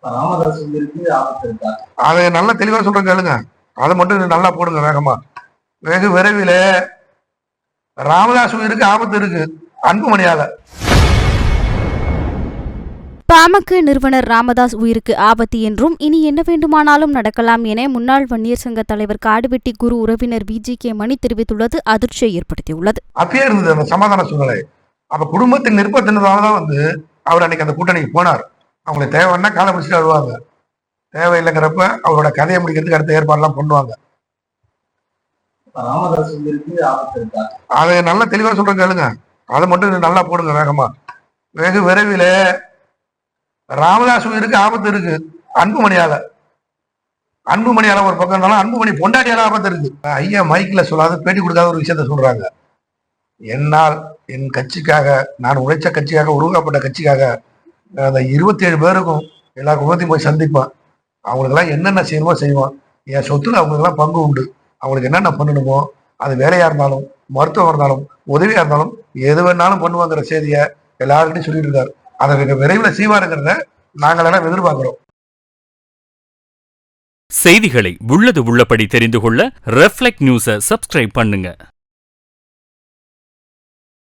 ராமதாஸ் உயிருக்கு ஆபத்து இருக்கா? அதை நல்லா தெளிவா சொல்றேன் கேளுங்க. அதை மட்டும் நல்லா போடுங்க வேகமா. வெகு விரைவில் ராமதாஸ் உயிருக்கு ஆபத்து இருக்கு அன்புமணியால. பாமக நிறுவனர் ராமதாஸ் உயிருக்கு ஆபத்து என்றும் இனி என்ன வேண்டுமானாலும் நடக்கலாம் என முன்னாள் வன்னியர் சங்க தலைவர் காடுவெட்டி குரு உறவினர் VGK மணி தெரிவித்துள்ளது அதிர்ச்சியை ஏற்படுத்தியுள்ளது. அப்பயே இருந்தது அந்த சமாதான சூழ்நிலை. அப்ப குடும்பத்தின் நிர்பந்தத்தினாலதான் அவர் அன்னைக்கு அந்த கூட்டணிக்கு போனார். அவங்களுக்கு தேவைன்னா காலை பிடிச்சிட்டு வருவாங்க, தேவையில்லைங்கிறப்ப அவரோட கதையை முடிக்கிறதுக்கு அடுத்த ஏற்பாடுலாம் பண்ணுவாங்க. ராமதாஸ் உயிருக்கு ஆபத்து இருக்கா? அதை நல்லா தெளிவா சொல்றேன் கேளுங்க. அதை மட்டும் நல்லா போடுங்க வேகமா. வெகு விரைவில் ராமதாஸ் உயிருக்கு ஆபத்து இருக்கு அன்புமணியால. அன்புமணியால ஒரு பக்கம் இருந்தாலும் அன்புமணி பொண்டாட்டியால ஆபத்து இருக்கு. ஐயா மைக்ல சொல்லாத பேட்டி கொடுக்காத ஒரு விஷயத்த சொல்றாங்க. என்னால் என் கட்சிக்காக, நான் உழைச்ச கட்சிக்காக, உருவாக்கப்பட்ட கட்சிக்காக அந்த 27 பேருக்கும் எல்லா குடும்பத்தையும் போய் சந்திப்பேன். அவங்களுக்கெல்லாம் என்னென்ன செய்யணுமோ செய்வோம். என் சொத்துல அவங்களுக்கெல்லாம் பங்கு உண்டு. அவங்களுக்கு என்னென்ன பண்ணணுமோ, அது வேலையா இருந்தாலும், மருத்துவம் இருந்தாலும், உதவியா இருந்தாலும், எது வேணாலும் பண்ணுவாங்கிற செய்தியை எல்லாருக்கிட்டையும் சொல்லிட்டு இருக்காரு. அதை விரைவில் செய்வாருங்கிறத நாங்கள் எல்லாம் எதிர்பார்க்கிறோம். செய்திகளை உள்ளது உள்ளபடி தெரிந்து கொள்ள ரெஃப்ளெக்ட் நியூஸை சப்ஸ்கிரைப் பண்ணுங்க.